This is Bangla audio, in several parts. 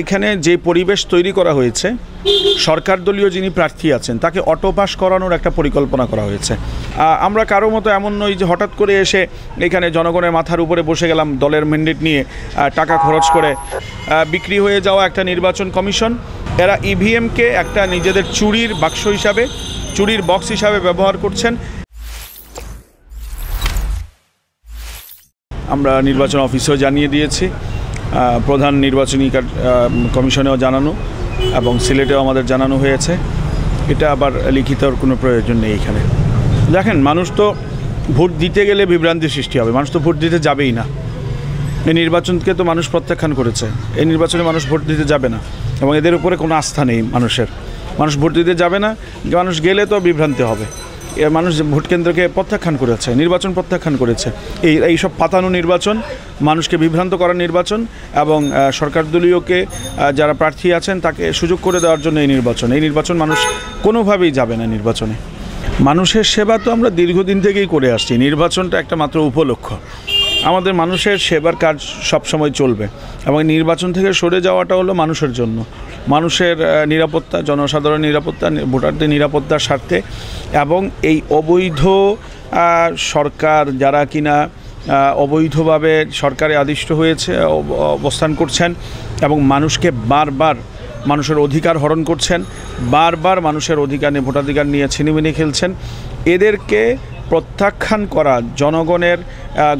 এখানে যে পরিবেশ তৈরি করা হয়েছে, সরকার দলীয় যিনি প্রার্থী আছেন তাকে অটো পাস করানোর একটা পরিকল্পনা করা হয়েছে। আমরা কারো মতো এমন নই যে হঠাৎ করে এসে এখানে জনগণের মাথার উপরে বসে গেলাম দলের ম্যান্ডেট নিয়ে, টাকা খরচ করে। বিক্রি হয়ে যাওয়া একটা নির্বাচন কমিশন, এরা ইভিএমকে একটা নিজেদের চুরির বাক্স হিসাবে, চুরির বক্স হিসাবে ব্যবহার করছেন। আমরা নির্বাচন অফিসেও জানিয়ে দিয়েছি, প্রধান নির্বাচনী কমিশনেও জানানো এবং সিলেটেও আমাদের জানানো হয়েছে। এটা আবার লিখিতর কোনো প্রয়োজন নেই। এখানে দেখেন, মানুষ তো ভোট দিতে গেলে বিভ্রান্তি সৃষ্টি হবে, মানুষ তো ভোট দিতে যাবেই না। এই নির্বাচনকে তো মানুষ প্রত্যাখ্যান করেছে, এই নির্বাচনে মানুষ ভোট দিতে যাবে না এবং এদের উপরে কোনো আস্থা নেই মানুষের। মানুষ ভোট দিতে যাবে না, মানুষ গেলে তো বিভ্রান্তি হবে। মানুষ ভোট কেন্দ্রকে প্রত্যাখ্যান করেছে, নির্বাচন প্রত্যাখ্যান করেছে। এই সব পাতানো নির্বাচন, মানুষকে বিভ্রান্ত করার নির্বাচন এবং সরকার দলীয়কে যারা প্রার্থী আছেন তাকে সুযোগ করে দেওয়ার জন্য এই নির্বাচন মানুষ কোনোভাবেই যাবে না। নির্বাচনে মানুষের সেবা তো আমরা দীর্ঘদিন থেকেই করে আসছি, নির্বাচনটা একটা মাত্র উপলক্ষ। আমাদের মানুষের সেবার কাজ সবসময় চলবে এবং নির্বাচন থেকে সরে যাওয়াটা হলো মানুষের জন্য, মানুষের নিরাপত্তা, জনসাধারণের নিরাপত্তা, ভোটারদের নিরাপত্তার স্বার্থে। এবং এই অবৈধ সরকার যারা কিনা অবৈধভাবে সরকারে আদিষ্ট হয়েছে, অবস্থান করছেন এবং মানুষকে বারবার মানুষের অধিকার হরণ করছেন, বারবার মানুষের অধিকার নিয়ে, ভোটাধিকার নিয়ে ছিনিমিনি খেলছেন, এদেরকে প্রত্যাখ্যান করা জনগণের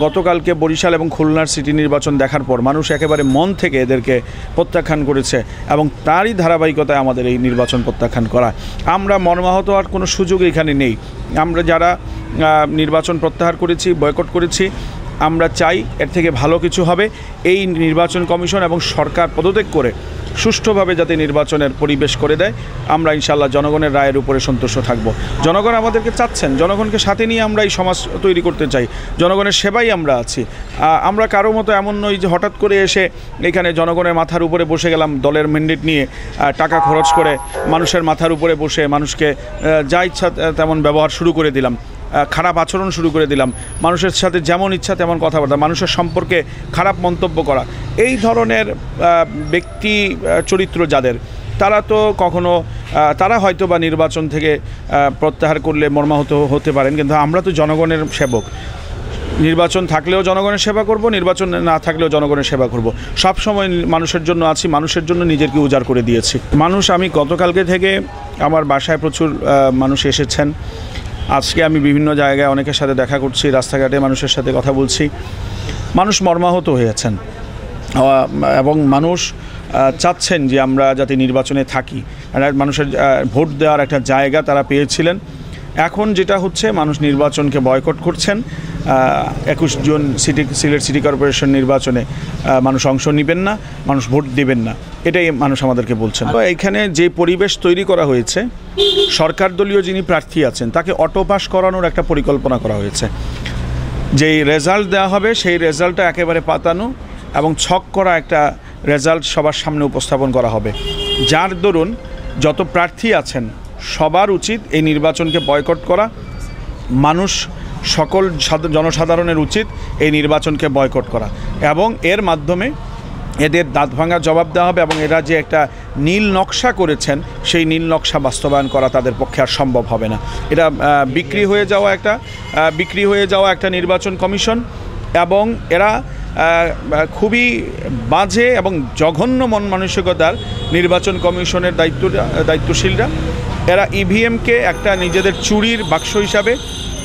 গতকালকে বরিশাল এবং খুলনার সিটি নির্বাচন দেখার পর মানুষ একেবারে মন থেকে এদেরকে প্রত্যাখ্যান করেছে এবং তারই ধারাবাহিকতায় আমাদের এই নির্বাচন প্রত্যাখ্যান করা। আমরা মর্মাহত হওয়ার কোনো সুযোগ এখানে নেই। আমরা যারা নির্বাচন প্রত্যাহার করেছি, বয়কট করেছি, আমরা চাই এর থেকে ভালো কিছু হবে। এই নির্বাচন কমিশন এবং সরকার পদত্যাগ করে সুষ্ঠুভাবে যাতে নির্বাচনের পরিবেশ করে দেয়, আমরা ইনশাআল্লাহ জনগণের রায়ের উপরে সন্তুষ্ট থাকব। জনগণ আমাদেরকে চাচ্ছেন, জনগণকে সাথে নিয়ে আমরা এই সমাজ তৈরি করতে চাই, জনগণের সেবাই আমরা আছি। আমরা কারো মতো এমন নই যে হঠাৎ করে এসে এখানে জনগণের মাথার উপরে বসে গেলাম দলের ম্যান্ডেট নিয়ে, টাকা খরচ করে মানুষের মাথার উপরে বসে মানুষকে যা ইচ্ছা তেমন ব্যবহার শুরু করে দিলাম, খারাপ আচরণ শুরু করে দিলাম, মানুষের সাথে যেমন ইচ্ছা তেমন কথাবার্তা, মানুষের সম্পর্কে খারাপ মন্তব্য করা। এই ধরনের ব্যক্তি চরিত্র যাদের, তারা তো কখনো, তারা হয়তো বা নির্বাচন থেকে প্রত্যাহার করলে মর্মাহত হতে পারেন, কিন্তু আমরা তো জনগণের সেবক। নির্বাচন থাকলেও জনগণের সেবা করব, নির্বাচন না থাকলেও জনগণের সেবা করব। সব সময় মানুষের জন্য আছি, মানুষের জন্য নিজেকে উজাড় করে দিয়েছি। আমি গতকালকে থেকে আমার বাসায় প্রচুর মানুষ এসেছেন। আজকে আমি বিভিন্ন জায়গায় অনেকের সাথে দেখা করছি, রাস্তাঘাটে মানুষের সাথে কথা বলছি। মানুষ মর্মাহত হয়েছেন এবং মানুষ চাচ্ছেন যে আমরা যাতে নির্বাচনে থাকি। মানুষের ভোট দেওয়ার একটা জায়গা তারা পেয়েছিলেন। এখন যেটা হচ্ছে, মানুষ নির্বাচনকে বয়কট করছেন। 21 জুন সিলেট সিটি কর্পোরেশন নির্বাচনে মানুষ অংশ নেবেন না, মানুষ ভোট দেবেন না, এটাই মানুষ আমাদেরকে বলছেন। তো এইখানে যে পরিবেশ তৈরি করা হয়েছে, সরকার দলীয় যিনি প্রার্থী আছেন তাকে অটো পাস করানোর একটা পরিকল্পনা করা হয়েছে। যেই রেজাল্ট দেওয়া হবে সেই রেজাল্টটা একেবারে পাতানো এবং ছক করা একটা রেজাল্ট সবার সামনে উপস্থাপন করা হবে, যার দরুন যত প্রার্থী আছেন সবার উচিত এই নির্বাচনকে বয়কট করা। মানুষ, সকল জনসাধারণের উচিত এই নির্বাচনকে বয়কট করা এবং এর মাধ্যমে এদের দাঁত ভাঙা জবাব দেওয়া হবে এবং এরা যে একটা নীল নকশা করেছেন সেই নীল নকশা বাস্তবায়ন করা তাদের পক্ষে আর সম্ভব হবে না। এটা বিক্রি হয়ে যাওয়া একটা নির্বাচন কমিশন এবং এরা খুবই বাজে এবং জঘন্য মন মানসিকতার নির্বাচন কমিশনের দায়িত্বশীলরা। এরা ইভিএমকে একটা নিজেদের চুরির বাক্স হিসাবে,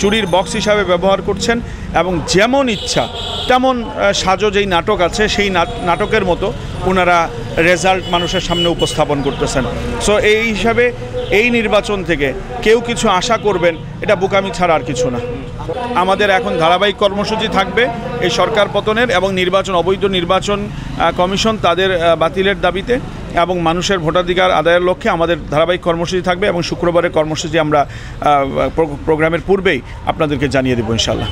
চুরির বক্স হিসাবে ব্যবহার করছেন এবং যেমন ইচ্ছা তেমন সাজো যেই নাটক আছে সেই নাটকের মতো ওনারা রেজাল্ট মানুষের সামনে উপস্থাপন করতেছেন। সো এই হিসাবে এই নির্বাচন থেকে কেউ কিছু আশা করবেন, এটা বোকামি ছাড়া আর কিছু না। আমাদের এখন ধারাবাহিক কর্মসূচি থাকবে এই সরকার পতনের এবং অবৈধ নির্বাচন কমিশন তাদের বাতিলের দাবিতে এবং মানুষের ভোটাধিকার আদায়ের লক্ষ্যে আমাদের ধারাবাহিক কর্মসূচি থাকবে এবং শুক্রবারের কর্মসূচি আমরা প্রোগ্রামের পূর্বেই আপনাদেরকে জানিয়ে দেব ইনশাআল্লাহ।